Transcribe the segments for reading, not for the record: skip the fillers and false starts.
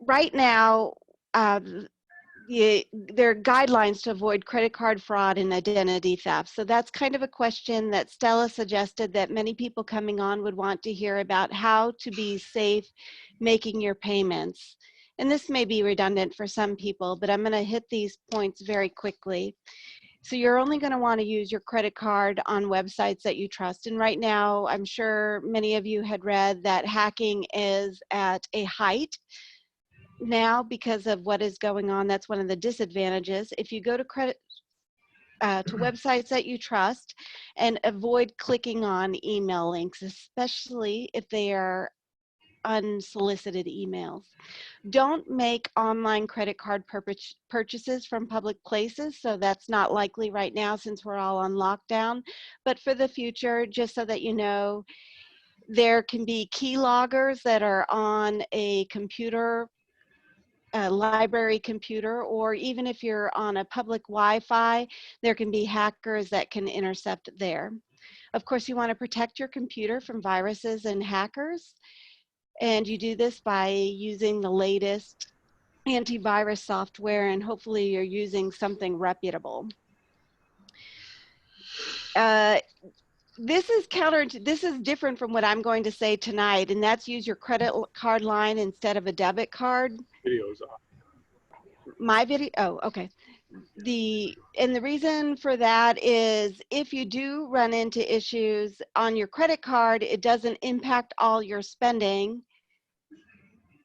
right now, there are guidelines to avoid credit card fraud and identity theft. So that's kind of a question that Stella suggested that many people coming on would want to hear about, how to be safe making your payments. And this may be redundant for some people, but I'm going to hit these points very quickly. So you're only going to want to use your credit card on websites that you trust. And right now, I'm sure many of you had read that hacking is at a height now because of what is going on. That's one of the disadvantages. If you go to websites that you trust, and avoid clicking on email links, especially if they are unsolicited emails. Don't make online credit card purchases from public places. So that's not likely right now since we're all on lockdown. But for the future, just so that you know, there can be key loggers that are on a computer, a library computer, or even if you're on a public Wi-Fi, there can be hackers that can intercept there. Of course, you want to protect your computer from viruses and hackers, and you do this by using the latest antivirus software, and hopefully you're using something reputable. This is different from what I'm going to say tonight, and that's use your credit card line instead of a debit card. Video's off. My video, oh, okay. And the reason for that is if you do run into issues on your credit card, it doesn't impact all your spending.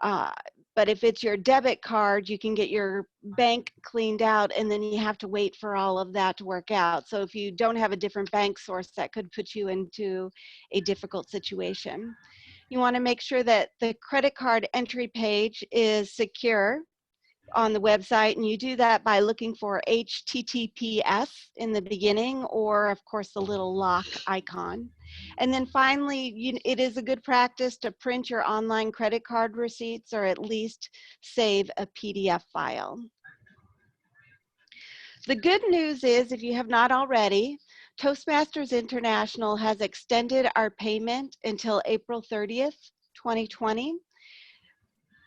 But if it's your debit card, you can get your bank cleaned out, and then you have to wait for all of that to work out. So if you don't have a different bank source, that could put you into a difficult situation. You want to make sure that the credit card entry page is secure on the website, and you do that by looking for HTTPS in the beginning, or of course the little lock icon. And then finally, it is a good practice to print your online credit card receipts, or at least save a PDF file. The good news is, if you have not already, Toastmasters International has extended our payment until April 30th, 2020.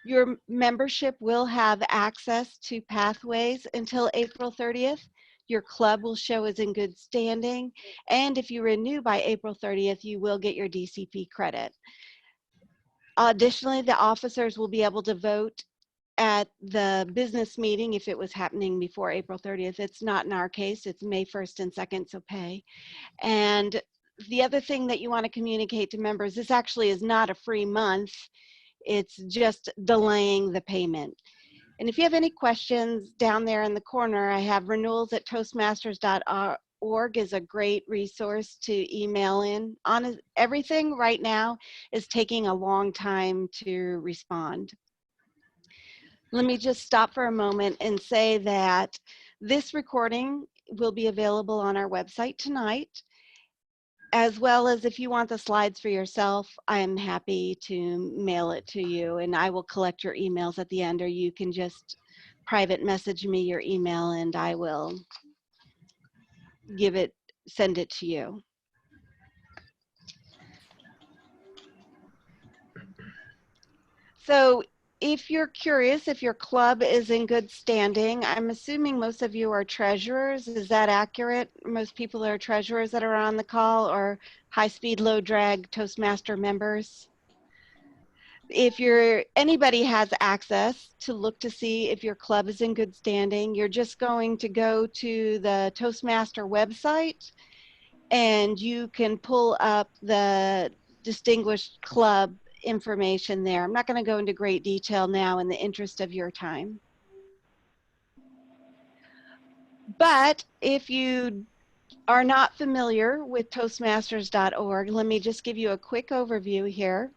Your membership will have access to pathways until April 30th. Your club will show as in good standing. And if you renew by April 30th, you will get your DCP credit. Additionally, the officers will be able to vote at the business meeting if it was happening before April 30th. It's not in our case, it's May 1st and 2nd, so pay. And the other thing that you want to communicate to members, this actually is not a free month. It's just delaying the payment. And if you have any questions, down there in the corner, I have renewals at toastmasters.org is a great resource to email in. Everything right now is taking a long time to respond. Let me just stop for a moment and say that this recording will be available on our website tonight, as well as if you want the slides for yourself, I am happy to mail it to you, and I will collect your emails at the end, or you can just private message me your email and I will send it to you. So if you're curious if your club is in good standing, I'm assuming most of you are treasurers. Is that accurate? Most people are treasurers that are on the call, or high-speed, low-drag Toastmaster members. If anybody has access to look to see if your club is in good standing, you're just going to go to the Toastmaster website and you can pull up the distinguished club information there. I'm not going to go into great detail now in the interest of your time. But if you are not familiar with Toastmasters.org, let me just give you a quick overview here.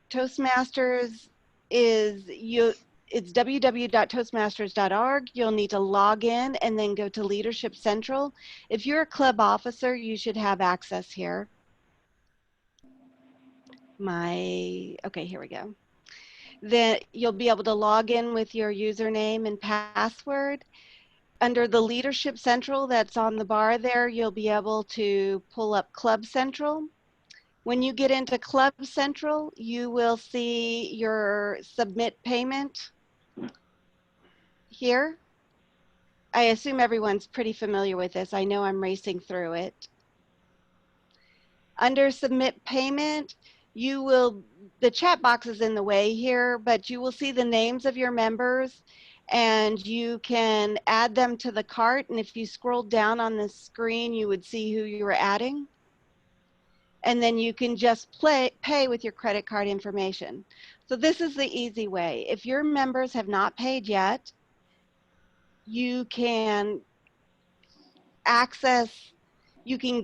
Toastmasters it's www.toastmasters.org. You'll need to log in and then go to Leadership Central. If you're a club officer, you should have access here. Okay, here we go. Then you'll be able to log in with your username and password. Under the Leadership Central that's on the bar there, you'll be able to pull up Club Central. When you get into Club Central, you will see your submit payment here. I assume everyone's pretty familiar with this. I know I'm racing through it. Under submit payment, the chat box is in the way here, but you will see the names of your members and you can add them to the cart. And if you scroll down on the screen, you would see who you were adding. And then you can just pay with your credit card information. So this is the easy way. If your members have not paid yet, you can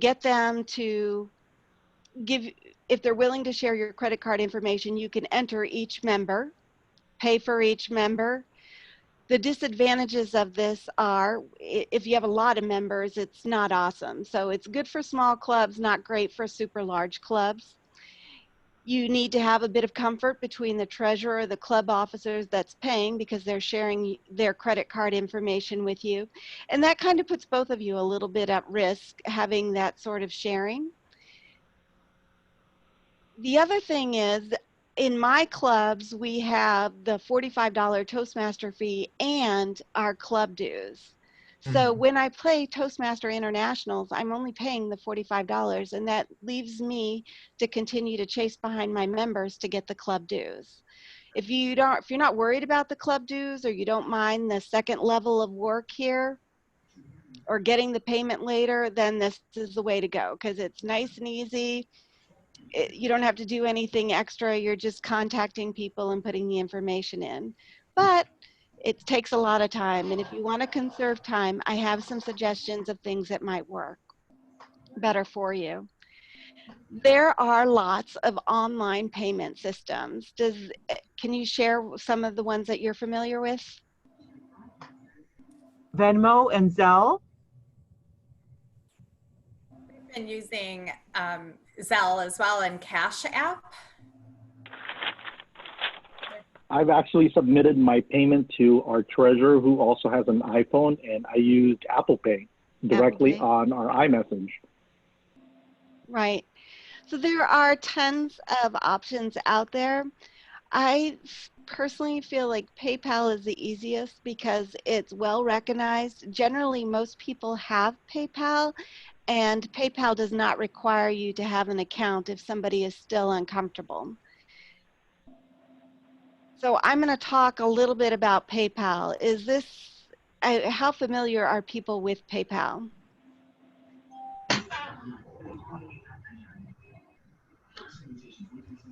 get them to if they're willing to share your credit card information, you can enter each member, pay for each member. The disadvantages of this are if you have a lot of members, it's not awesome. So it's good for small clubs, not great for super large clubs. You need to have a bit of comfort between the treasurer, the club officers that's paying because they're sharing their credit card information with you. And that kind of puts both of you a little bit at risk having that sort of sharing. The other thing is, in my clubs, we have the $45 Toastmaster fee and our club dues. So when I play Toastmaster Internationals, I'm only paying the $45, and that leaves me to continue to chase behind my members to get the club dues. If you're not worried about the club dues, or you don't mind the second level of work here, or getting the payment later, then this is the way to go, because it's nice and easy. You don't have to do anything extra. You're just contacting people and putting the information in. But it takes a lot of time. And if you want to conserve time, I have some suggestions of things that might work better for you. There are lots of online payment systems. Can you share some of the ones that you're familiar with? Venmo and Zelle. We've been using Zelle as well, and Cash App. I've actually submitted my payment to our treasurer, who also has an iPhone, and I used Apple Pay directly on our iMessage. Right. So there are tons of options out there. I personally feel like PayPal is the easiest because it's well recognized. Generally, most people have PayPal, and PayPal does not require you to have an account if somebody is still uncomfortable. So I'm going to talk a little bit about PayPal. How familiar are people with PayPal?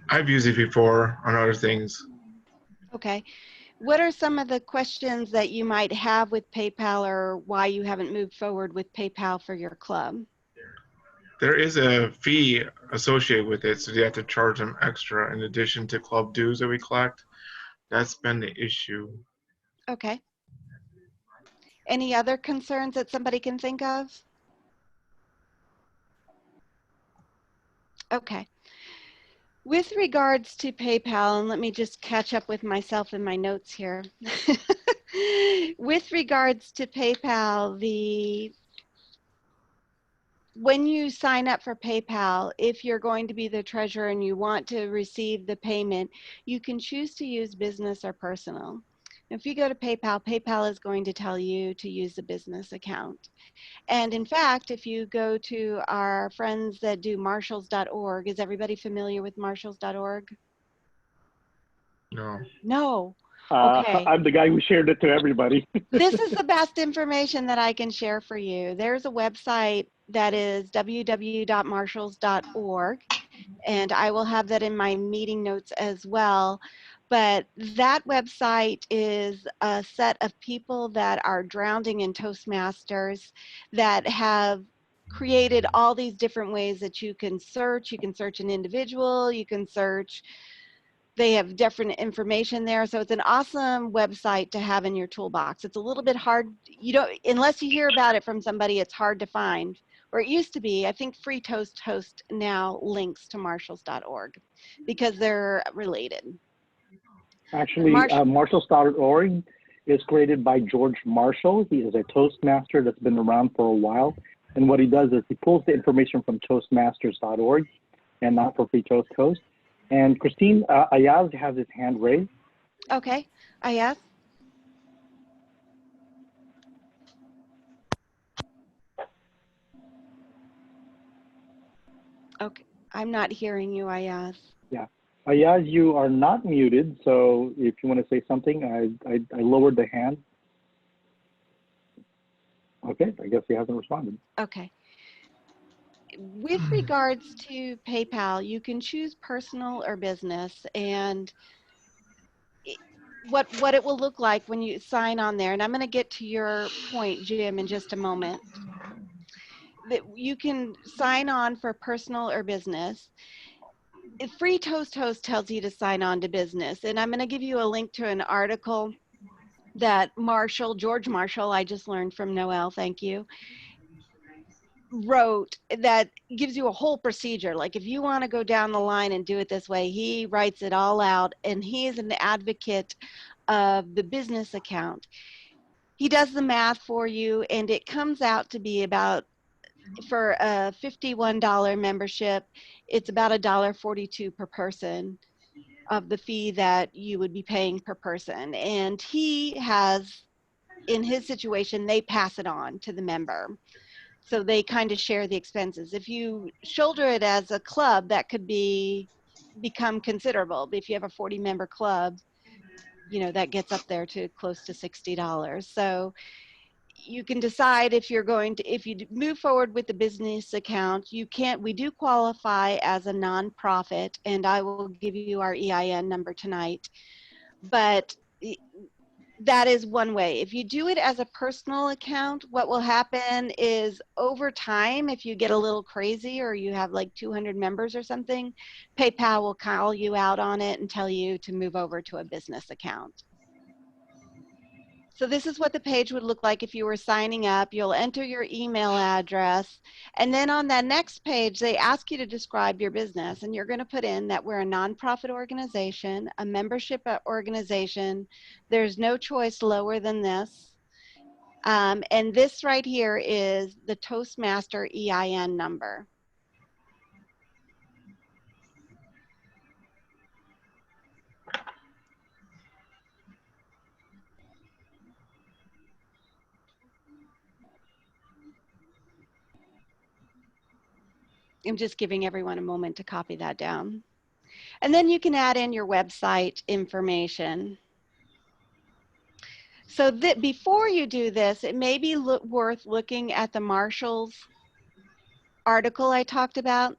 I've used it before on other things. Okay. What are some of the questions that you might have with PayPal, or why you haven't moved forward with PayPal for your club? There is a fee associated with it, so you have to charge them extra in addition to club dues that we collect. That's been the issue. Okay. Any other concerns that somebody can think of? Okay. With regards to PayPal, and let me just catch up with myself in my notes here. With regards to PayPal, when you sign up for PayPal, if you're going to be the treasurer and you want to receive the payment, you can choose to use business or personal. If you go to PayPal, PayPal is going to tell you to use a business account. And in fact, if you go to our friends that do marshalls.org, is everybody familiar with marshalls.org? No. No. Okay. I'm the guy who shared it to everybody. This is the best information that I can share for you. There's a website that is www.marshalls.org, and I will have that in my meeting notes as well. But that website is a set of people that are drowning in Toastmasters that have created all these different ways that you can search. You can search an individual, you can search. They have different information there. So it's an awesome website to have in your toolbox. It's a little bit hard, unless you hear about it from somebody, it's hard to find. Or it used to be. I think Free Toast Host now links to marshalls.org because they're related. Actually, marshalls.org is created by George Marshall. He is a Toastmaster that's been around for a while. And what he does is he pulls the information from Toastmasters.org and not for Free Toast Host. And Christine, Ayaz has his hand raised. Okay, Ayaz? Okay, I'm not hearing you, Ayaz. Yeah. Ayaz, you are not muted, so if you want to say something, I lowered the hand. Okay, I guess he hasn't responded. Okay. With regards to PayPal, you can choose personal or business, and what it will look like when you sign on there, and I'm going to get to your point, Jim, in just a moment, that you can sign on for personal or business. Free Toast Host tells you to sign on to business, and I'm going to give you a link to an article that George Marshall, I just learned from Noel, thank you, wrote that gives you a whole procedure. Like if you want to go down the line and do it this way, he writes it all out, and he is an advocate of the business account. He does the math for you, and it comes out to be about, for a $51 membership, it's about $1.42 per person of the fee that you would be paying per person. And he has, in his situation, they pass it on to the member. So they kind of share the expenses. If you shoulder it as a club, that could become considerable. If you have a 40-member club, you know, that gets up there to close to $60. So you can decide if you're going to, if you move forward with the business account, we do qualify as a nonprofit, and I will give you our EIN number tonight. But that is one way. If you do it as a personal account, what will happen is over time, if you get a little crazy or you have like 200 members or something, PayPal will call you out on it and tell you to move over to a business account. So this is what the page would look like if you were signing up. You'll enter your email address, and then on that next page, they ask you to describe your business, and you're going to put in that we're a nonprofit organization, a membership organization. There's no choice lower than this. And this right here is the Toastmaster EIN number. I'm just giving everyone a moment to copy that down. And then you can add in your website information. So that before you do this, it may be worth looking at the Marshall's article I talked about.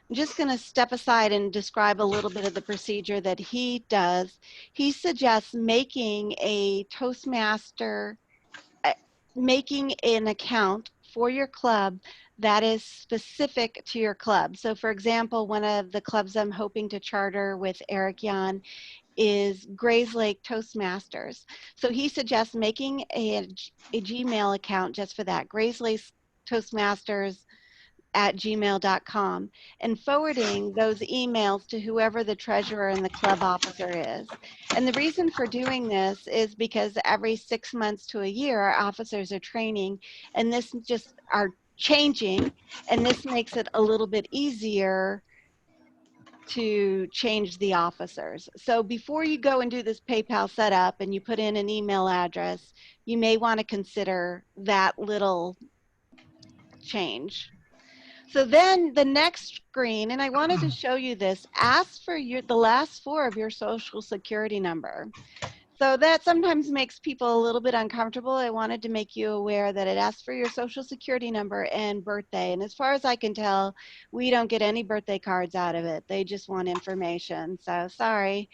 I'm just going to step aside and describe a little bit of the procedure that he does. He suggests making a Toastmaster, making an account for your club that is specific to your club. So for example, one of the clubs I'm hoping to charter with Eric Jan is Grays Lake Toastmasters. So he suggests making a Gmail account just for that, Grays Lake Toastmasters at gmail.com, and forwarding those emails to whoever the treasurer and the club officer is. And the reason for doing this is because every 6 months to a year, our officers are training, and this just are changing, and this makes it a little bit easier to change the officers. So before you go and do this PayPal setup and you put in an email address, you may want to consider that little change. So then the next screen, and I wanted to show you this, ask for the last 4 of your social security number. So that sometimes makes people a little bit uncomfortable. I wanted to make you aware that it asks for your social security number and birthday. And as far as I can tell, we don't get any birthday cards out of it. They just want information. So sorry.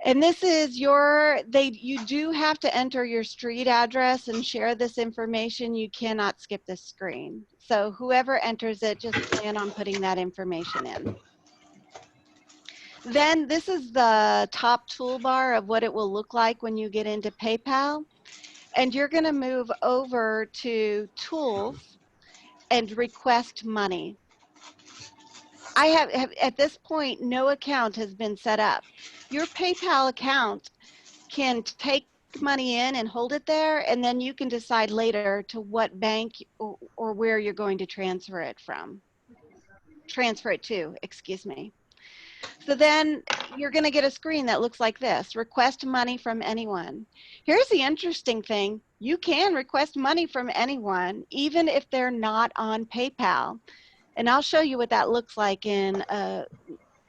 And this is you do have to enter your street address and share this information. You cannot skip this screen. So whoever enters it, just plan on putting that information in. Then this is the top toolbar of what it will look like when you get into PayPal. And you're going to move over to Tools and Request Money. I have, at this point, no account has been set up. Your PayPal account can take money in and hold it there, and then you can decide later to what bank or where you're going to transfer it from. transfer it to, excuse me. So then you're going to get a screen that looks like this: request money from anyone. Here's the interesting thing: you can request money from anyone, even if they're not on PayPal. And I'll show you what that looks like in a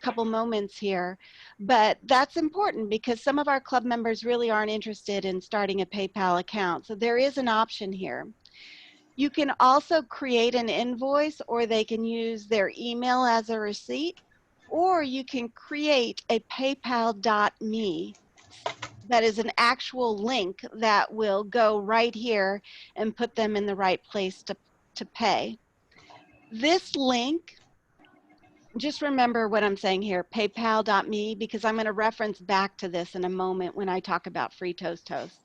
couple moments here. But that's important because some of our club members really aren't interested in starting a PayPal account. So there is an option here. You can also create an invoice, or they can use their email as a receipt, or you can create a paypal.me that is an actual link that will go right here and put them in the right place to pay. This link, just remember what I'm saying here, paypal.me, because I'm going to reference back to this in a moment when I talk about free Toast Toast.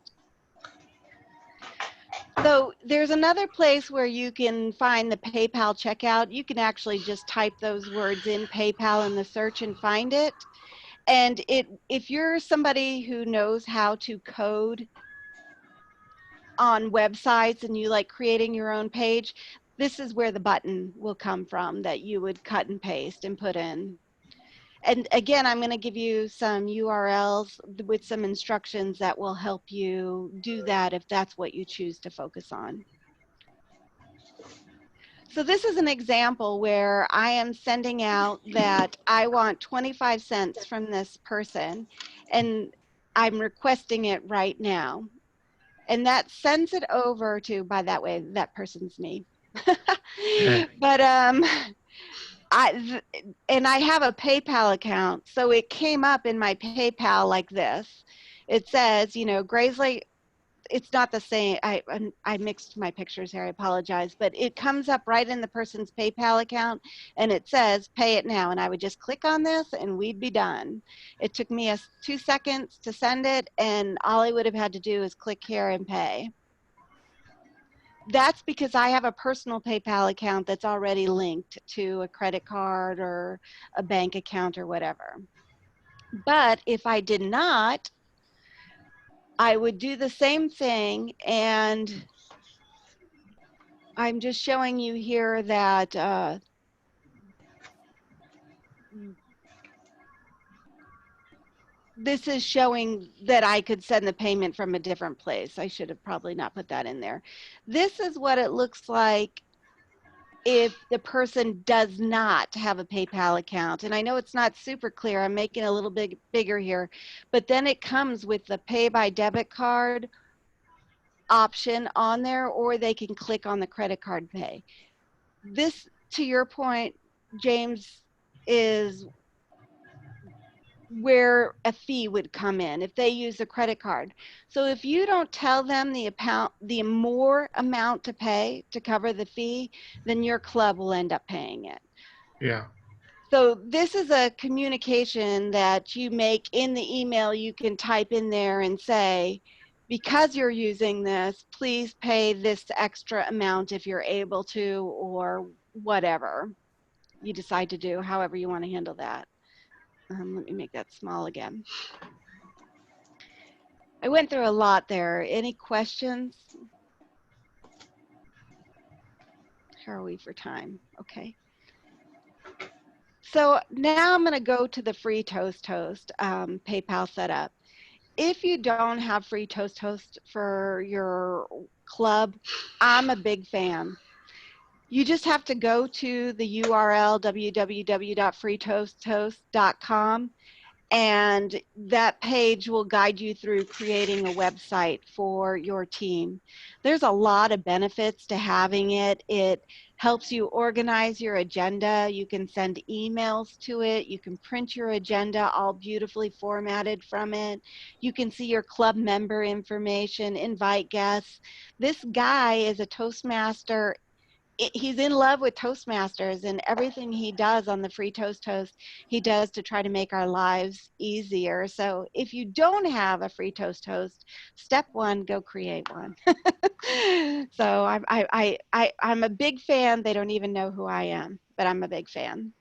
So there's another place where you can find the PayPal checkout. You can actually just type those words in PayPal in the search and find it. And if you're somebody who knows how to code on websites and you like creating your own page, this is where the button will come from that you would cut and paste and put in. And again, I'm going to give you some URLs with some instructions that will help you do that if that's what you choose to focus on. So this is an example where I am sending out that I want 25 cents from this person, and I'm requesting it right now. And that sends it over to, by that way, that person's me. But I have a PayPal account, so it came up in my PayPal like this. It says, you know, Graysley. It's not the same. I mixed my pictures here. I apologize, but it comes up right in the person's PayPal account, and it says pay it now. And I would just click on this, and we'd be done. It took me 2 seconds to send it, and all I would have had to do is click here and pay. That's because I have a personal PayPal account that's already linked to a credit card or a bank account or whatever. But if I did not, I would do the same thing, and I'm just showing you here that this is showing that I could send the payment from a different place. I should have probably not put that in there. This is what it looks like if the person does not have a PayPal account. And I know it's not super clear. I'm making it a little bit bigger here, but then it comes with the pay by debit card option on there, or they can click on the credit card pay. This, to your point, James, is where a fee would come in if they use a credit card. So if you don't tell them the more amount to pay to cover the fee, then your club will end up paying it. Yeah. So this is a communication that you make in the email. You can type in there and say, because you're using this, please pay this extra amount if you're able to, or whatever you decide to do, however you want to handle that. Let me make that small again. I went through a lot there. Any questions? How are we for time? Okay. So now I'm going to go to the free Toast Toast PayPal setup. If you don't have free Toast Toast for your club, I'm a big fan. You just have to go to the URL www.freetoasttoast.com, and that page will guide you through creating a website for your team. There's a lot of benefits to having it. It helps you organize your agenda. You can send emails to it. You can print your agenda all beautifully formatted from it. You can see your club member information, invite guests. This guy is a Toastmaster. He's in love with Toastmasters, and everything he does on the free Toast Toast, he does to try to make our lives easier. So if you don't have a free Toast Toast, step one, go create one. So I'm a big fan. They don't even know who I am, but I'm a big fan.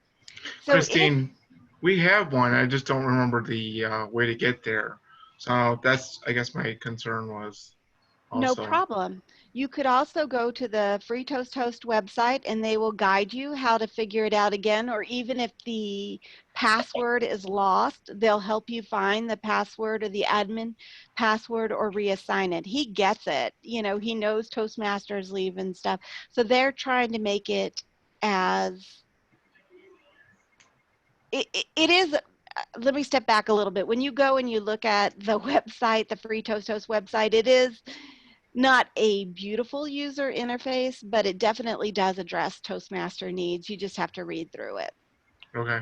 So Christine, we have one. I just don't remember the way to get there. So that's, I guess, my concern was. No also. problem. You could also go to the Free Toast Host website and they will guide you how to figure it out again, or even if the password is lost, they'll help you find the password or the admin password or reassign it. He gets it. You know, he knows Toastmasters leave and stuff. So they're trying to make it as, it is, let me step back a little bit. When you go and you look at the website, the Free Toast Host website, it is not a beautiful user interface, but it definitely does address Toastmaster needs. You just have to read through it. Okay.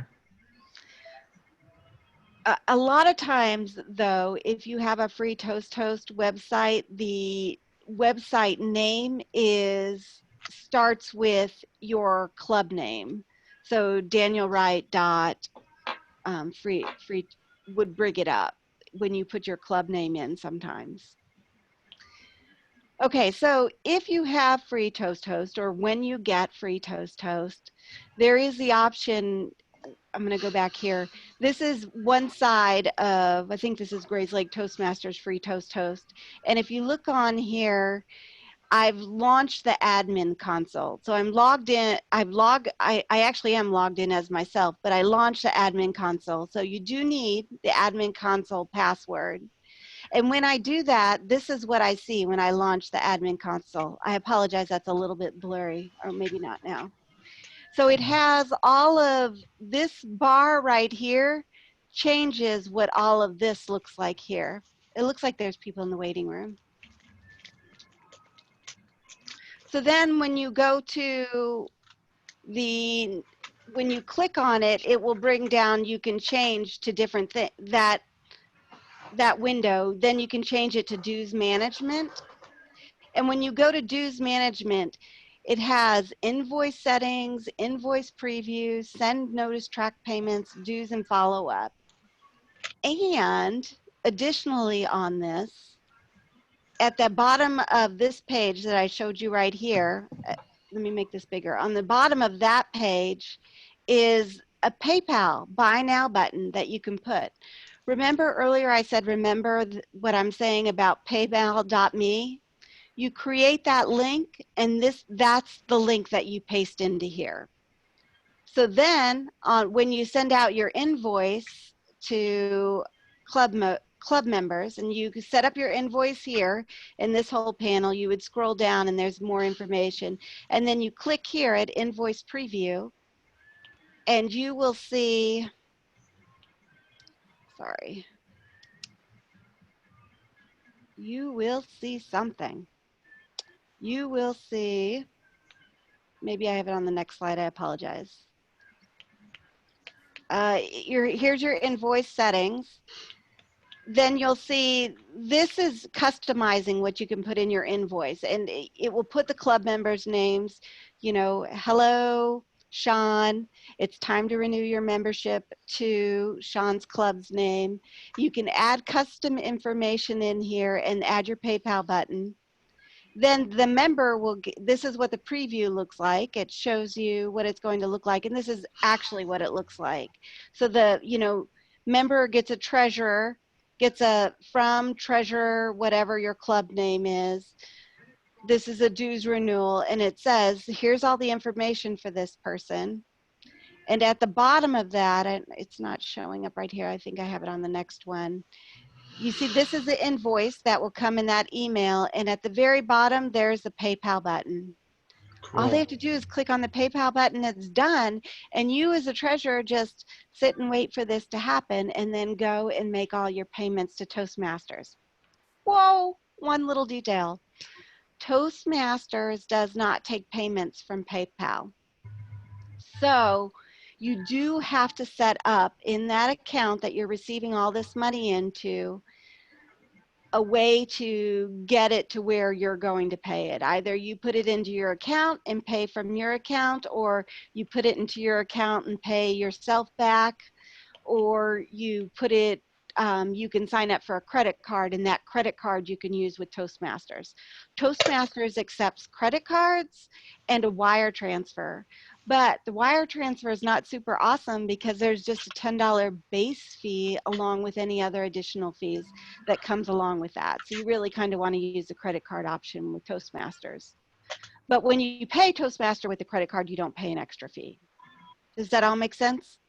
A lot of times, though, if you have a Free Toast Host website, the website name starts with your club name. So Daniel Wright dot free would bring it up when you put your club name in sometimes. Okay, so if you have Free Toast Host, or when you get Free Toast Host, there is the option. I'm going to go back here. This is one side of, I think this is Grays Lake Toastmasters Free Toast Host. And if you look on here, I've launched the admin console. So I'm logged in. I actually am logged in as myself, but I launched the admin console. So you do need the admin console password. And when I do that, this is what I see when I launch the admin console. I apologize, that's a little bit blurry, or maybe not now. So it has all of this bar right here changes what all of this looks like here. It looks like there's people in the waiting room. So then when you go to when you click on it, it will bring down, you can change to different things, that window, then you can change it to dues management. And when you go to dues management, it has invoice settings, invoice previews, send notice, track payments, dues, and follow up. And additionally on this, at the bottom of this page that I showed you right here, let me make this bigger. On the bottom of that page is a PayPal buy now button that you can put. Remember earlier I said, remember what I'm saying about paypal.me? You create that link, and that's the link that you paste into here. So then when you send out your invoice to club members, and you set up your invoice here in this whole panel, you would scroll down and there's more information. And then you click here at invoice preview, and you will see, sorry, you will see something. You will see, maybe I have it on the next slide, I apologize. Here's your invoice settings. Then you'll see this is customizing what you can put in your invoice, and it will put the club members' names, you know, hello, Sean, it's time to renew your membership to Sean's club's name. You can add custom information in here and add your PayPal button. Then the member will get, this is what the preview looks like. It shows you what it's going to look like, and this is actually what it looks like. So the, you know, member gets a treasurer, gets a from treasurer, whatever your club name is. This is a dues renewal, and it says, here's all the information for this person. And at the bottom of that, and it's not showing up right here, I think I have it on the next one. You see, this is the invoice that will come in that email, and at the very bottom, there's the PayPal button. Cool. All they have to do is click on the PayPal button, it's done, and you as a treasurer just sit and wait for this to happen, and then go and make all your payments to Toastmasters. Whoa, one little detail. Toastmasters does not take payments from PayPal. So you do have to set up in that account that you're receiving all this money into a way to get it to where you're going to pay it. Either you put it into your account and pay from your account, or you put it into your account and pay yourself back, or you put it you can sign up for a credit card, and that credit card you can use with Toastmasters. Toastmasters accepts credit cards and a wire transfer, but the wire transfer is not super awesome because there's just a $10 base fee along with any other additional fees that comes along with that. So you really kind of want to use the credit card option with Toastmasters. But when you pay Toastmaster with the credit card, you don't pay an extra fee. Does that all make sense?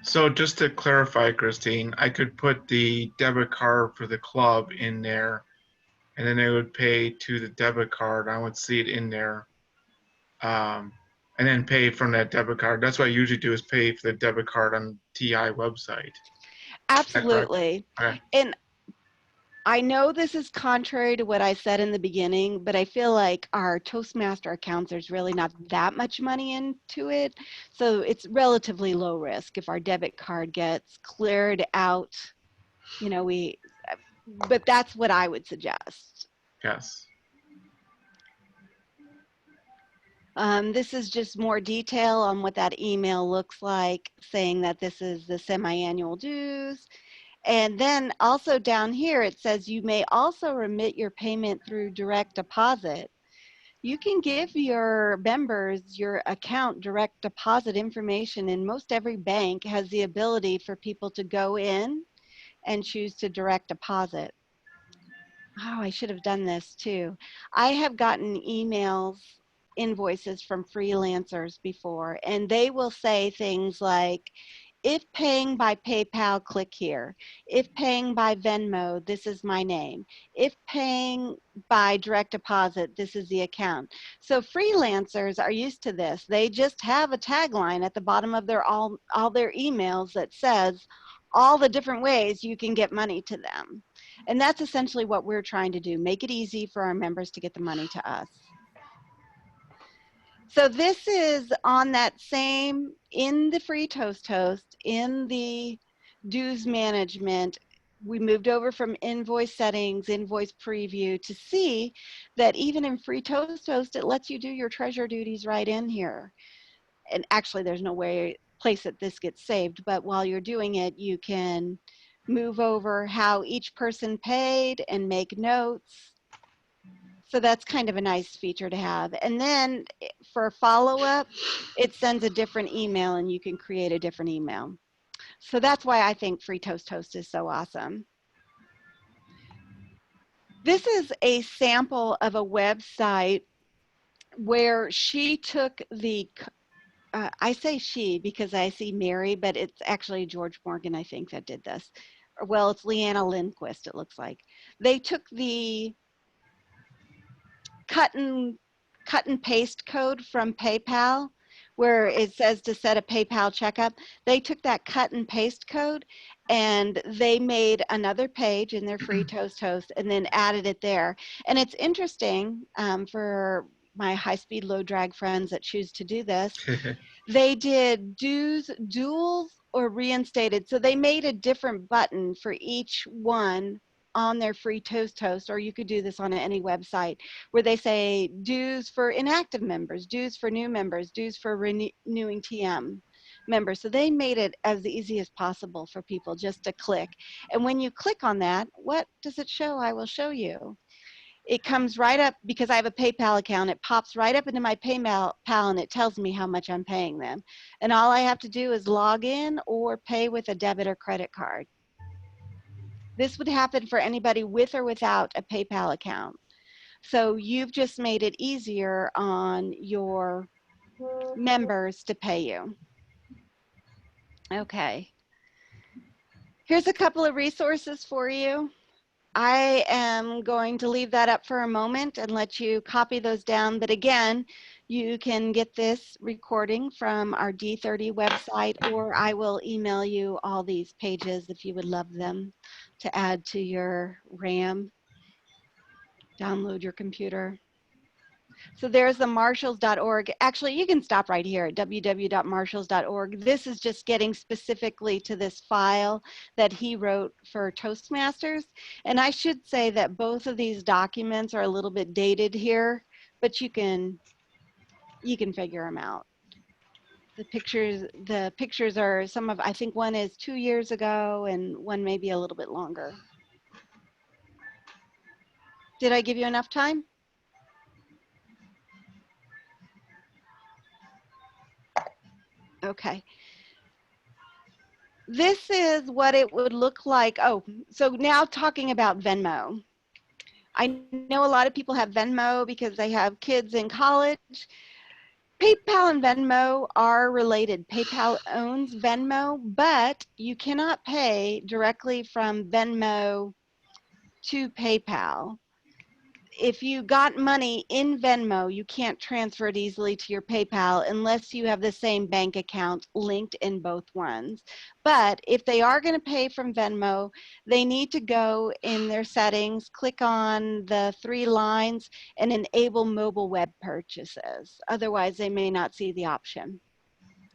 So just to clarify, Christine, I could put the debit card for the club in there, and then they would pay to the debit card. I would see it in there, and then pay from that debit card. That's what I usually do, is pay for the debit card on TI website. Is that correct? Absolutely. Okay. And I know this is contrary to what I said in the beginning, but I feel like our Toastmaster accounts, there's really not that much money into it. So it's relatively low risk. If our debit card gets cleared out, you know, but that's what I would suggest. Yes. This is just more detail on what that email looks like, saying that this is the semi-annual dues. And then also down here, it says you may also remit your payment through direct deposit. You can give your members your account direct deposit information, and most every bank has the ability for people to go in and choose to direct deposit. Oh, I should have done this too. I have gotten invoices from freelancers before, and they will say things like, if paying by PayPal, click here. If paying by Venmo, this is my name. If paying by direct deposit, this is the account. So freelancers are used to this. They just have a tagline at the bottom of all their emails that says all the different ways you can get money to them. And that's essentially what we're trying to do, make it easy for our members to get the money to us. So this is on that same, in the free Toast, in the dues management, we moved over from invoice settings, invoice preview, to see that even in free Toast, it lets you do your treasure duties right in here. And actually there's no place that this gets saved, but while you're doing it, you can move over how each person paid and make notes. So that's kind of a nice feature to have. And then for follow-up, it sends a different email and you can create a different email. So that's why I think Free Toast is so awesome. This is a sample of a website where she took the, I say she because I see Mary, but it's actually George Morgan, I think, that did this. Well, it's Leanna Lindquist, it looks like. They took the cut and paste code from PayPal, where it says to set a PayPal checkup. They took that cut and paste code and they made another page in their free Toast and then added it there. And it's interesting for my high-speed, low-drag friends that choose to do this. They did dues, duals, or reinstated. So they made a different button for each one on their free Toast, or you could do this on any website, where they say dues for inactive members, dues for new members, dues for renewing TM members. So they made it as easy as possible for people just to click. And when you click on that, what does it show? I will show you. It comes right up, because I have a PayPal account, it pops right up into my PayPal and it tells me how much I'm paying them. And all I have to do is log in or pay with a debit or credit card. This would happen for anybody with or without a PayPal account. So you've just made it easier on your members to pay you. Okay. Here's a couple of resources for you. I am going to leave that up for a moment and let you copy those down. But again, you can get this recording from our D30 website, or I will email you all these pages if you would love them to add to your RAM. Download your computer. So there's the marshalls.org. Actually, you can stop right here at www.marshalls.org. This is just getting specifically to this file that he wrote for Toastmasters. And I should say that both of these documents are a little bit dated here, but you can figure them out. The pictures are some of, I think one is 2 years ago and one maybe a little bit longer. Did I give you enough time? Okay. This is what it would look like. Oh, so now talking about Venmo. I know a lot of people have Venmo because they have kids in college. PayPal and Venmo are related. PayPal owns Venmo, but you cannot pay directly from Venmo to PayPal. If you got money in Venmo, you can't transfer it easily to your PayPal unless you have the same bank account linked in both ones. But if they are going to pay from Venmo, they need to go in their settings, click on the 3 lines, and enable mobile web purchases. Otherwise, they may not see the option.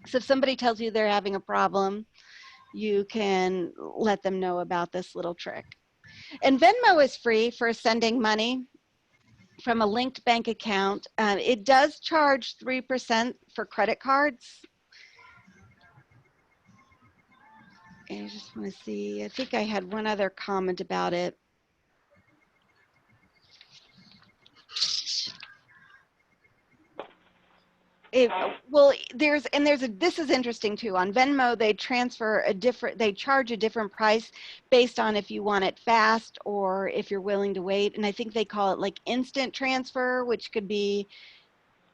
So if somebody tells you they're having a problem, you can let them know about this little trick. And Venmo is free for sending money from a linked bank account. It does charge 3% for credit cards. And I just want to see, I think I had one other comment about it. Well, this is interesting too. On Venmo, they charge a different price based on if you want it fast or if you're willing to wait. And I think they call it like instant transfer, which could be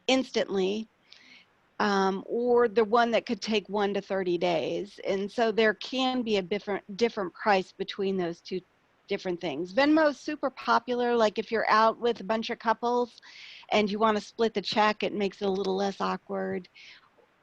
instantly, or the one that could take 1 to 30 days. And so there can be a different price between those two different things. Venmo is super popular. Like if you're out with a bunch of couples and you want to split the check, it makes it a little less awkward.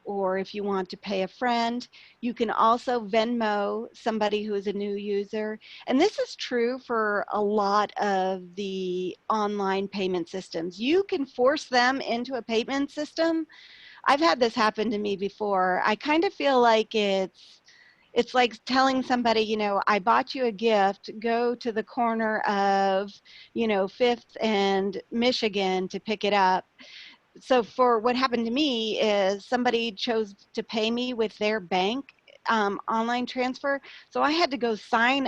Or if you want to pay a friend, you can also Venmo somebody who is a new user. And this is true for a lot of the online payment systems. You can force them into a payment system. I've had this happen to me before. I kind of feel like it's like telling somebody, you know, I bought you a gift, go to the corner of, you know, 5th and Michigan to pick it up. So for what happened to me is somebody chose to pay me with their bank online transfer. So I had to go sign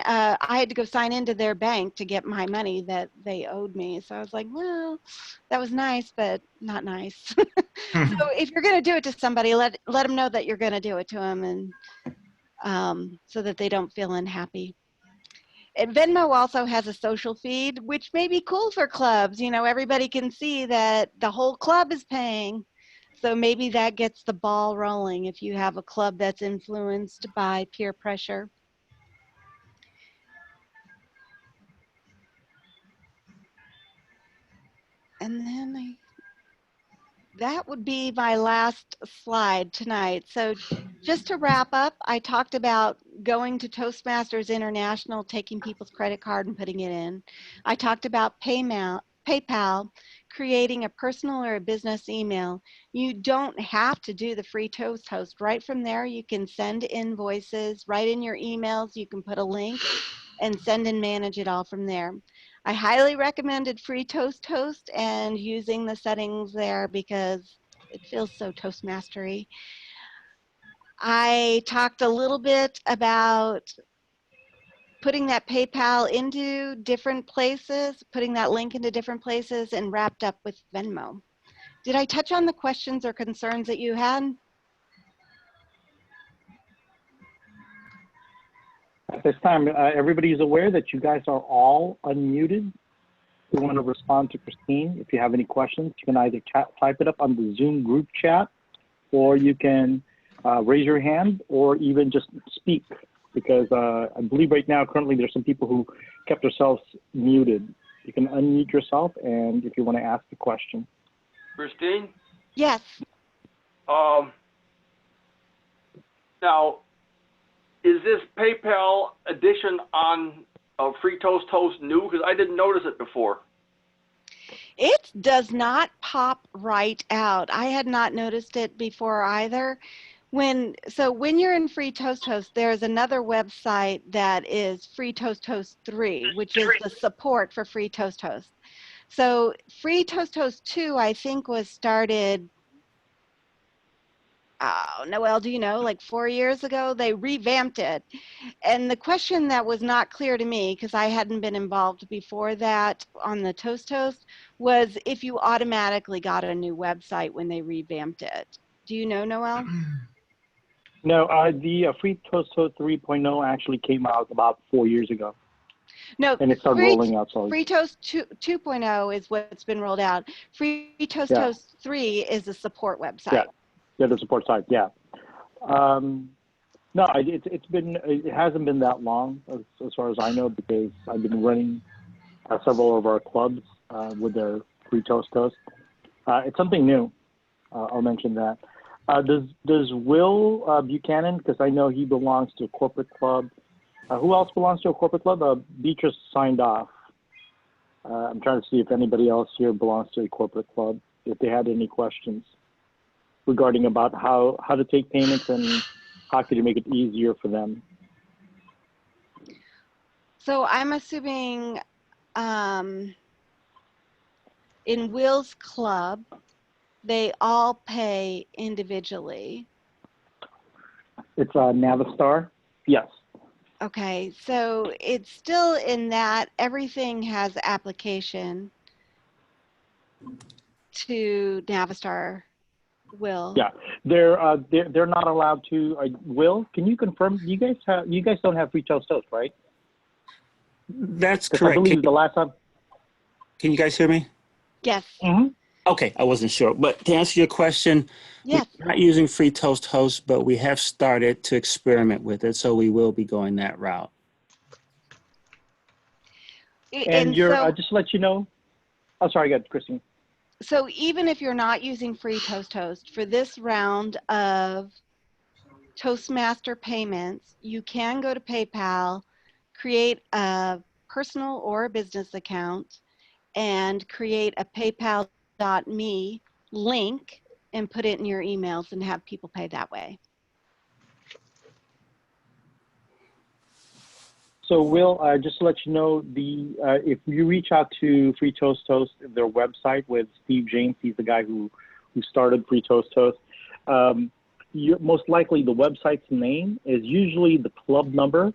into their bank to get my money that they owed me. So I was like, well, that was nice, but not nice. So if you're going to do it to somebody, let them know that you're going to do it to them, and so that they don't feel unhappy. And Venmo also has a social feed, which may be cool for clubs. You know, everybody can see that the whole club is paying. So maybe that gets the ball rolling if you have a club that's influenced by peer pressure. And then that would be my last slide tonight. So just to wrap up, I talked about going to Toastmasters International, taking people's credit card and putting it in. I talked about PayPal, creating a personal or a business email. You don't have to do the free Toast host. Right from there, you can send invoices. Right in your emails, you can put a link and send and manage it all from there. I highly recommended free Toast host and using the settings there because it feels so Toastmastery. I talked a little bit about putting that PayPal into different places, putting that link into different places, and wrapped up with Venmo. Did I touch on the questions or concerns that you had? At this time, everybody is aware that you guys are all unmuted. If you want to respond to Christine, if you have any questions, you can either type it up on the Zoom group chat, or you can raise your hand, or even just speak, because I believe right now, currently, there's some people who kept themselves muted. You can unmute yourself, and if you want to ask a question. Christine? Yes. Now, is this PayPal addition on Free Toast Host new? Because I didn't notice it before. It does not pop right out. I had not noticed it before either. So when you're in Free Toast Host, there's another website that is Free Toast Host 3, which is the support for Free Toast Host. So Free Toast Host 2, I think, was started oh, Noelle, do you know, like 4 years ago, they revamped it. And the question that was not clear to me, because I hadn't been involved before that on the Toast, was if you automatically got a new website when they revamped it. Do you know, Noelle? No, the Free Toast 3.0 actually came out about 4 years ago, No, and it started rolling out slowly. Free Toast 2.0 is what's been rolled out. Free Toast Yeah. 3 is a support website. Yeah, the support site. Yeah. No, it hasn't been that long as far as I know, because I've been running several of our clubs with their Free Toast. It's something new. I'll mention that. Does Will Buchanan, because I know he belongs to a corporate club. Who else belongs to a corporate club? Beatrice signed off. I'm trying to see if anybody else here belongs to a corporate club, if they had any questions regarding about how to take payments and how could you make it easier for them. So I'm assuming in Will's club, they all pay individually. It's Navistar? Yes. Okay, so it's still in that everything has application to Navistar. Will. Yeah, they're not allowed to. Will, can you confirm? You guys don't have Free Toast, right? That's 'Cause correct. I believe the last time. Can you guys hear me? Yes. Mm-hmm. Okay, I wasn't sure. But to answer your question, Yes. we're not using Free Toast Host, but we have started to experiment with it, so we will be going that route. And so, just to let you know. Oh, sorry, go ahead, Christine. So even if you're not using Free Toast for this round of Toastmaster payments, you can go to PayPal, create a personal or a business account, and create a paypal.me link and put it in your emails and have people pay that way. So, Will, just to let you know, if you reach out to Free Toast, their website with Steve James, he's the guy who started Free Toast. Most likely the website's name is usually the club number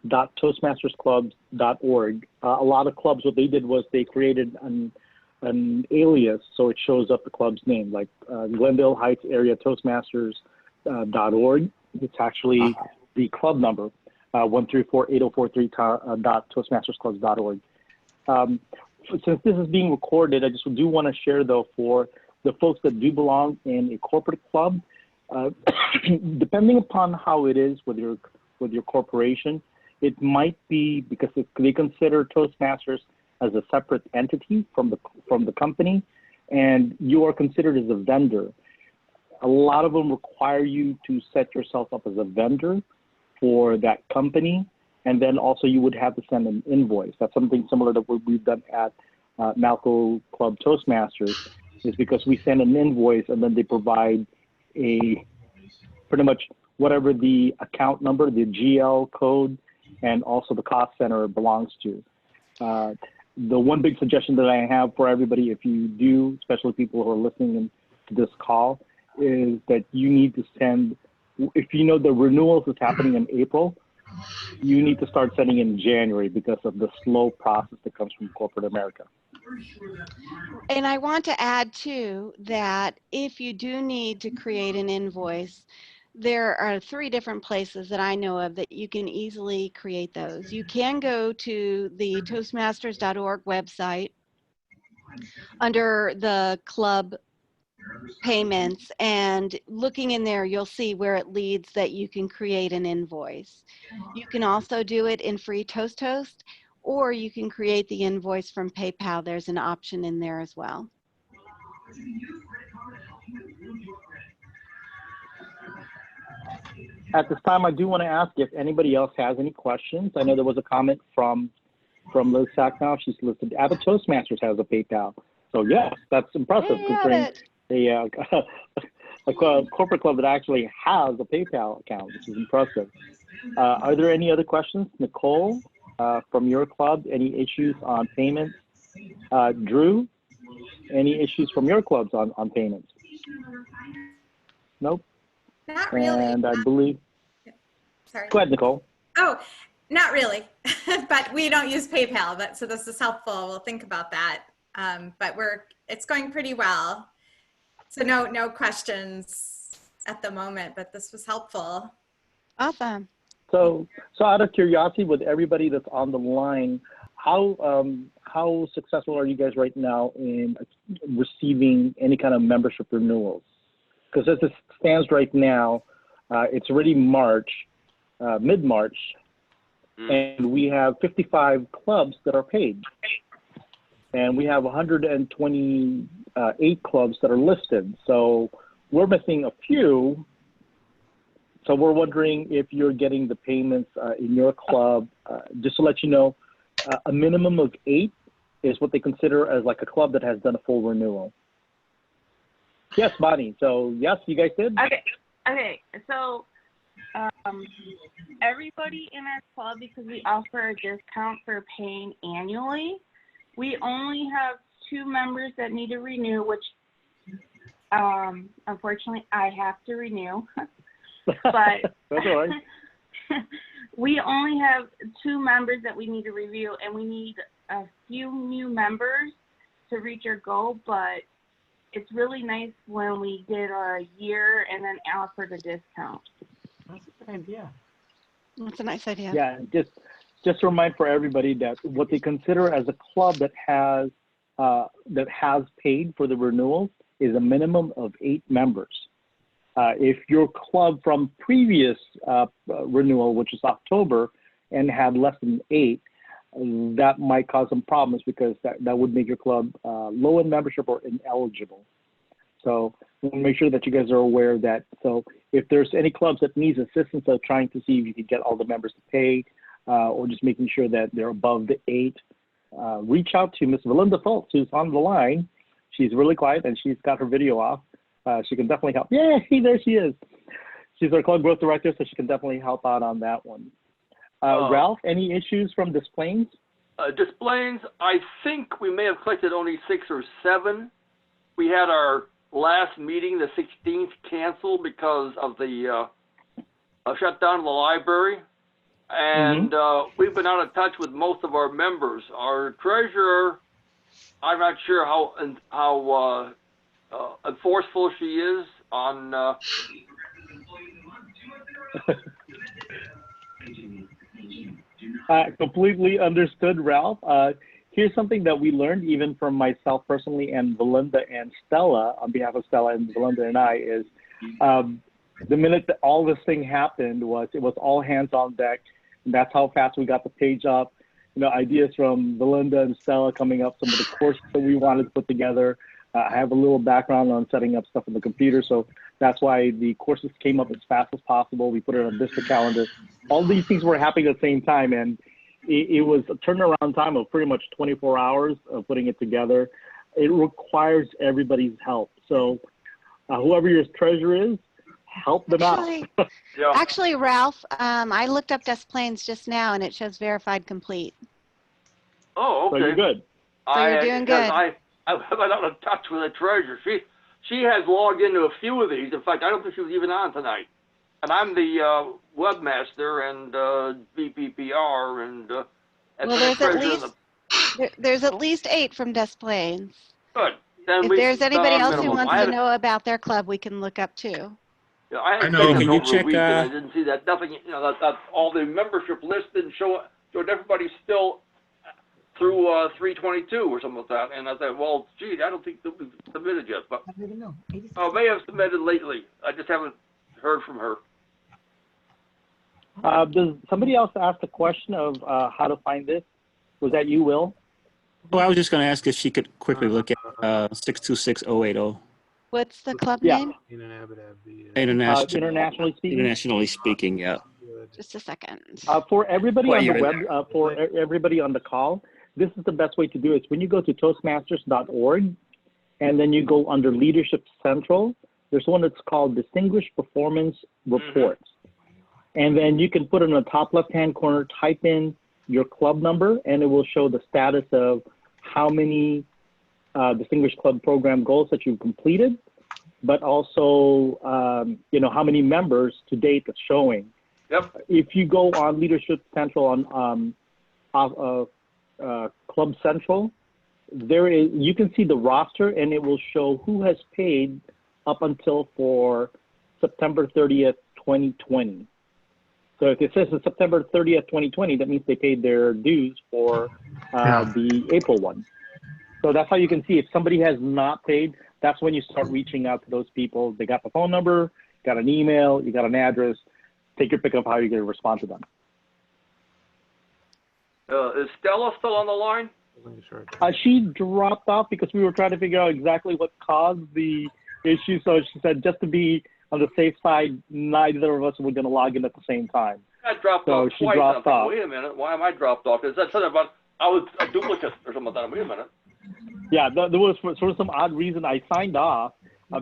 .toastmastersclubs.org. A lot of clubs, what they did was they created an alias so it shows up the club's name, like Glendale Heights Area Toastmasters.org. It's actually the club number. 1348043.toastmastersclubs.org. Since this is being recorded, I just do want to share, though, for the folks that do belong in a corporate club, depending upon how it is with your corporation, it might be because they consider Toastmasters as a separate entity from the company, and you are considered as a vendor. A lot of them require you to set yourself up as a vendor for that company, and then also you would have to send an invoice. That's something similar to what we've done at Malco Club Toastmasters, is because we send an invoice and then they provide pretty much whatever the account number, the GL code, and also the cost center belongs to. The one big suggestion that I have for everybody, if you do, especially people who are listening to this call, is that you need to send, if you know the renewals is happening in April, you need to start sending in January because of the slow process that comes from corporate America. And I want to add, too, that if you do need to create an invoice, there are 3 different places that I know of that you can easily create those. You can go to the Toastmasters.org website under the club payments, and looking in there, you'll see where it leads that you can create an invoice. You can also do it in Free Toast, or you can create the invoice from PayPal. There's an option in there as well. At this time, I do want to ask if anybody else has any questions. I know there was a comment from Liz Sacknow. She's listed, Abbott Toastmasters has a PayPal. So yes, that's impressive considering a corporate club that actually has a PayPal account, which is impressive. Are there any other questions? Nicole, from your club, any issues on payments? Drew, any issues from your clubs on payments? Nope. Not really. And I believe, Sorry. go ahead, Nicole. Oh, not really. But we don't use PayPal, but so this is helpful. We'll think about that. But it's going pretty well. So no questions at the moment, but this was helpful. Awesome. So out of curiosity, with everybody that's on the line, how successful are you guys right now in receiving any kind of membership renewals? Because as it stands right now, it's already March, mid-March, and we have 55 clubs that are paid. And we have 128 clubs that are listed. So we're missing a few. So we're wondering if you're getting the payments in your club. Just to let you know, a minimum of 8 is what they consider as like a club that has done a full renewal. Yes, Bonnie. So yes, you guys did? Okay. So everybody in our club, because we offer a discount for paying annually, we only have 2 members that need to renew, which unfortunately I have to renew. But That's all right. we only have 2 members that we need to review, and we need a few new members to reach our goal. But it's really nice when we did our year and then offered a discount. That's a good idea. That's a nice idea. Yeah, just to remind for everybody that what they consider as a club that has paid for the renewals is a minimum of 8 members. If your club from previous renewal, which is October, and had less than 8, that might cause some problems because that would make your club low in membership or ineligible. So we'll make sure that you guys are aware of that. So if there's any clubs that needs assistance of trying to see if you can get all the members to pay, or just making sure that they're above the 8, reach out to Miss Valinda Fultz, who's on the line. She's really quiet and she's got her video off. She can definitely help. Yay, there she is. She's our club growth director, so she can definitely help out on that one. Ralph, any issues from Displays? Displays, I think we may have collected only 6 or 7. We had our last meeting, the 16th, canceled because of the shutdown of the library. And we've been out of touch with most of our members. Our treasurer, I'm not sure how forceful she is on completely understood, Ralph. Here's something that we learned even from myself personally and Valinda and Stella, on behalf of Stella and Valinda and I, is the minute that all this thing happened it was all hands on deck. And that's how fast we got the page up. Ideas from Valinda and Stella coming up, some of the courses that we wanted to put together. I have a little background on setting up stuff on the computer, so that's why the courses came up as fast as possible. We put it on Vista Calendar. All these things were happening at the same time, and it was a turnaround time of pretty much 24 hours of putting it together. It requires everybody's help. So whoever your treasurer is, help them out. Actually, Ralph, I looked up Desplaines just now, and it shows verified complete. Oh, okay. So you're good. So you're doing good. I've been out of touch with the treasurer. She has logged into a few of these. In fact, I don't think she was even on tonight. And I'm the webmaster and VPPR and. Well, there's at least 8 from Desplaines. Good. Then If there's anybody else who minimum. wants to know about their club, we can look up too. Yeah, I know. had Can you over check, a week and I didn't see that. Nothing. That all the membership list didn't show. Showed everybody's still through 322 or something like that. And I said, well, gee, I don't think that we've submitted yet. But may have submitted lately. I just haven't heard from her. Does somebody else ask the question of how to find this? Was that you, Will? Well, I was just going to ask if she could quickly look at 626080. What's the club Yeah. name? Internationally speaking? Internationally speaking, yeah. Just a second. For everybody While on the you're web, for everybody on the call, this is the best way to do it. When you go to Toastmasters.org, and then you go under Leadership Central, there's one that's called Distinguished Performance Reports. And then you can put in the top left-hand corner, type in your club number, and it will show the status of how many Distinguished Club Program goals that you've completed. but also, how many members to date it's showing. Yep. If you go on Leadership Central on Club Central, you can see the roster, and it will show who has paid up until for September 30th, 2020. So if it says it's September 30th, 2020, that means they paid their dues for the April one. So that's how you can see if somebody has not paid. That's when you start reaching out to those people. They got the phone number, got an email, you got an address. Take your pick of how you're going to respond to them. Is Stella still on the line? She dropped off because we were trying to figure out exactly what caused the issue. So she said, just to be on the safe side, neither of us were going to log in at the same time. I dropped So off she twice. dropped I'm off. thinking, wait a minute, why am I dropped off? Is that something about I was a duplicate or something like that? Wait a minute. Yeah, there was for some odd reason I signed off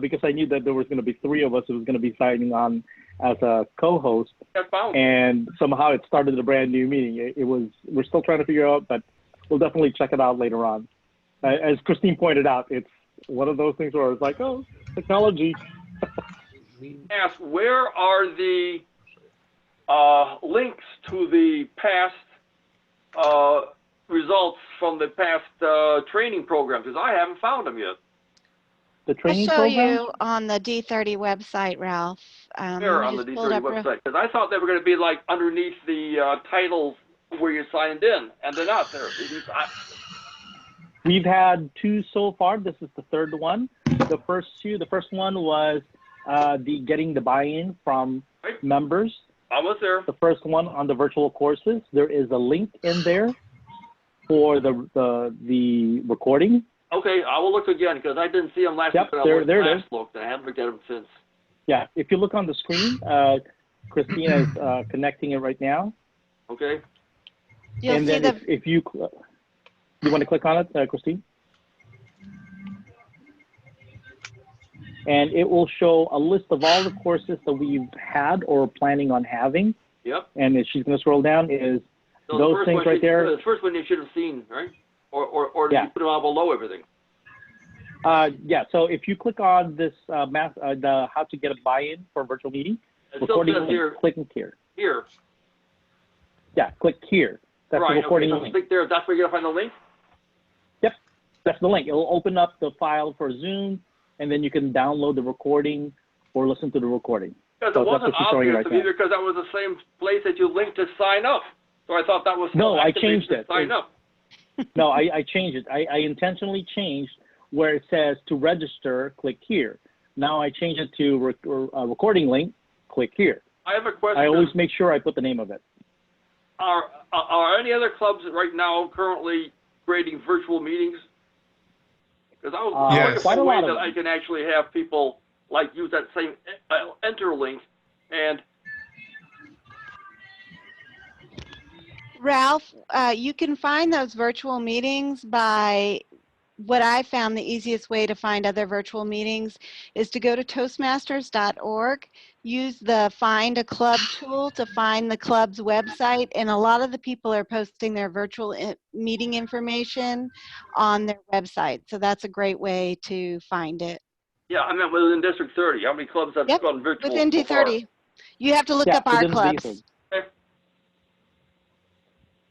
because I knew that there was going to be three of us who was going to be signing on as a co-host, I found it. and somehow it started a brand new meeting. We're still trying to figure out, but we'll definitely check it out later on. As Christine pointed out, it's one of those things where it's like, oh, technology. Ask, where are the links to the past results from the past training programs? Because I haven't found them yet. The I'll training show program? you on the D30 website, Ralph. There on the D30 website, because I thought they were going to be like underneath the titles where you signed in, and they're not there. We've had two so far. This is the third one. The first one was getting the buy-in from members. I was there. The first one on the virtual courses. There is a link in there for the recording. Okay, I will look again because I didn't see them last Yep, week. When there I it last looked, and I haven't looked at them since. Yeah, if you look on the screen, Christina is connecting it right now. Okay. You'll And see then the if you want to click on it, Christine? And it will show a list of all the courses that we've had or planning on having. Yep. And if she's going to scroll down, is So those the things first right one, there. The first one you should have seen, right? Or did Yeah. you put them all below everything? Yeah, so if you click on this the how to get a buy-in for a virtual meeting, It still recording says link, here. click here. Here. Yeah, click here. That's Right. the recording Okay. So link. click there. That's where you're gonna find the link. Yep, that's the link. It'll open up the file for Zoom, and then you can download the recording or listen to the recording. Because So it that's wasn't what she's showing you obvious right to me now. because that was the same place that you linked to sign up. So I thought that was No, I activate changed to it. Sign up. No, I changed it. I intentionally changed where it says to register, click here. Now I change it to recording link, click here. I have a question. I always make sure I put the name of it. Are any other clubs right now currently creating virtual meetings? Because I was Yes. looking Quite for a a way lot of that them. I can actually have people like use that same enter link and Ralph, you can find those virtual meetings by what I found the easiest way to find other virtual meetings is to go to Toastmasters.org, use the Find a Club tool to find the club's website, and a lot of the people are posting their virtual meeting information on their website. So that's a great way to find it. yeah, I meant within District 30. How many clubs have Yep, gone virtual within so far? D30. You have to look Yeah, up our within the clubs. D30. Okay.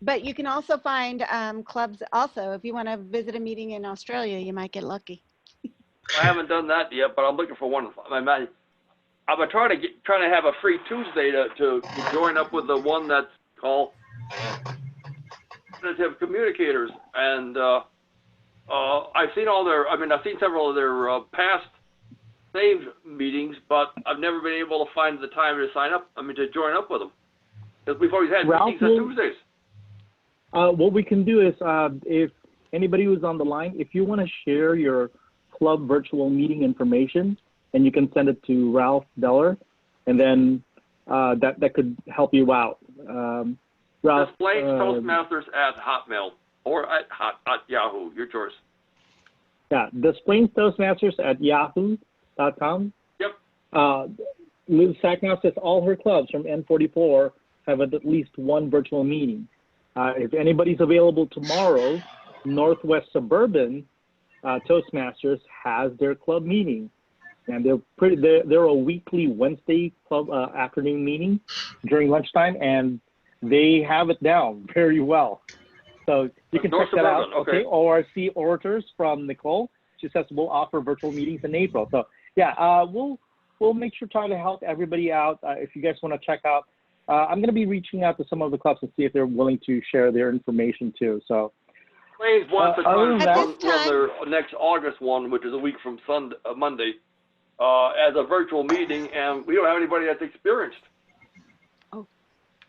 But you can also find clubs also. If you want to visit a meeting in Australia, you might get lucky. I haven't done that yet, but I'm looking for one. I'm trying to have a free Tuesday to join up with the one that's called Alternative Communicators, and I've seen several of their past saved meetings, but I've never been able to find the time to sign up. To join up with them because we've always had Ralph, meetings on Tuesdays. What we can do is, if anybody who's on the line, if you want to share your club virtual meeting information, and you can send it to Ralph Deller, and then that could help you out. Ralph, Displays Toastmasters at Hotmail or at Yahoo, your choice. Yeah, Displays Toastmasters at yahoo.com. Yep. Liz Sacknow says all her clubs from N44 have at least one virtual meeting. If anybody's available tomorrow, Northwest Suburban Toastmasters has their club meeting. And they're a weekly Wednesday club afternoon meeting during lunchtime, and they have it down very well. So you can check that out. Okay. ORC Orators from Nicole. She says we'll offer virtual meetings in April. So yeah, we'll make sure to try to help everybody out. If you guys want to check out, I'm going to be reaching out to some of the clubs to see if they're willing to share their information too. So. Plains wants to try and run time- their next August one, which is a week from Monday, as a virtual meeting, and we don't have anybody that's experienced. Oh.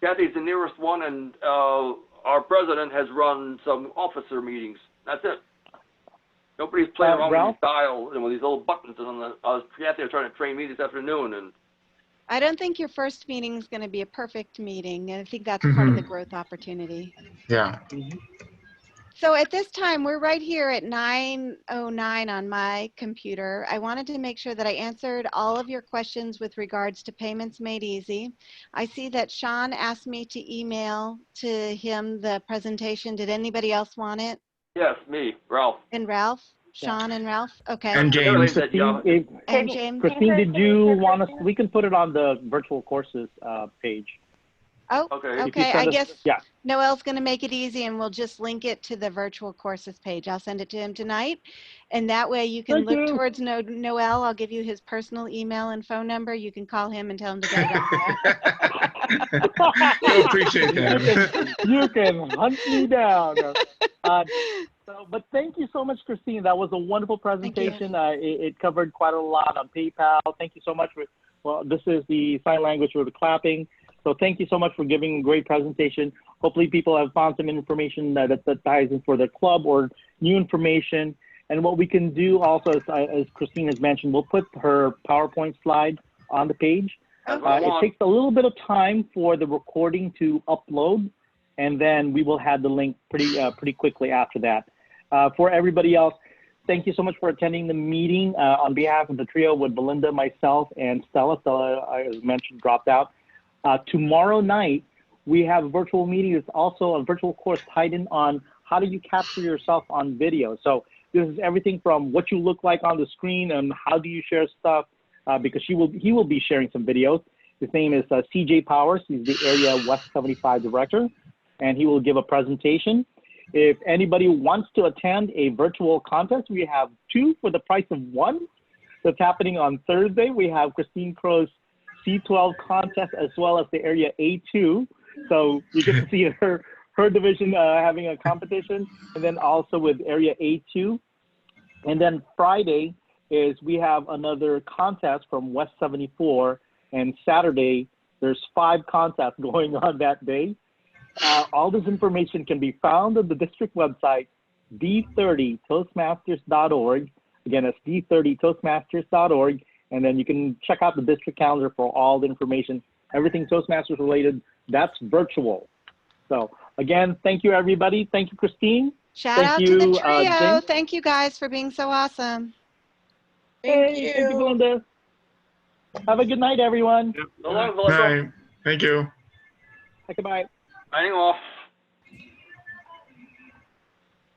Kathy's the nearest one, and our president has run some officer meetings. That's it. Nobody's playing around with these dials and with these little buttons on the. Kathy was trying to train me this afternoon, and I don't think your first meeting is going to be a perfect meeting. And I think that's part of the growth opportunity. Yeah. So at this time, we're right here at 9:09 on my computer. I wanted to make sure that I answered all of your questions with regards to payments made easy. I see that Sean asked me to email to him the presentation. Did anybody else want it? yes, me, Ralph. And Ralph? Sean and Ralph? Okay. And James. And James? Christine, did you want us? We can put it on the virtual courses page. Oh, Okay. okay. I guess Yeah. Noel's going to make it easy and we'll just link it to the virtual courses page. I'll send it to him tonight. And that way you can look towards Noel. I'll give you his personal email and phone number. You can call him and tell him to get it on there. I appreciate that. You can hunt me down. But thank you so much, Christine. That was a wonderful presentation. It covered quite a lot on PayPal. Thank you so much. This is the sign language for the clapping. So thank you so much for giving a great presentation. Hopefully people have found some information that ties in for their club or new information. And what we can do also, as Christine has mentioned, we'll put her PowerPoint slide on the page. It takes a little bit of time for the recording to upload, and then we will have the link pretty quickly after that. For everybody else, thank you so much for attending the meeting. On behalf of the trio with Belinda, myself, and Stella, as mentioned, dropped out. Tomorrow night, we have a virtual meeting. It's also a virtual course tied in on how do you capture yourself on video. So this is everything from what you look like on the screen and how do you share stuff, because he will be sharing some videos. His name is CJ Powers. He's the Area West 75 Director, and he will give a presentation. If anybody wants to attend a virtual contest, we have 2 for the price of 1. That's happening on Thursday. We have Christine Crow's C12 contest as well as the Area A2. So you get to see her division having a competition, and then also with Area A2. And then Friday is we have another contest from West 74, and Saturday there's 5 contests going on that day. All this information can be found on the district website, d30toastmasters.org. Again, it's d30toastmasters.org. And then you can check out the district calendar for all the information, everything Toastmasters related. That's virtual. So again, thank you, everybody. Thank you, Christine. Shout out to the trio. Thank you guys for being so awesome. Thank you, Belinda. Have a good night, everyone. So long, Bye. Thank you. Goodbye. Signing off.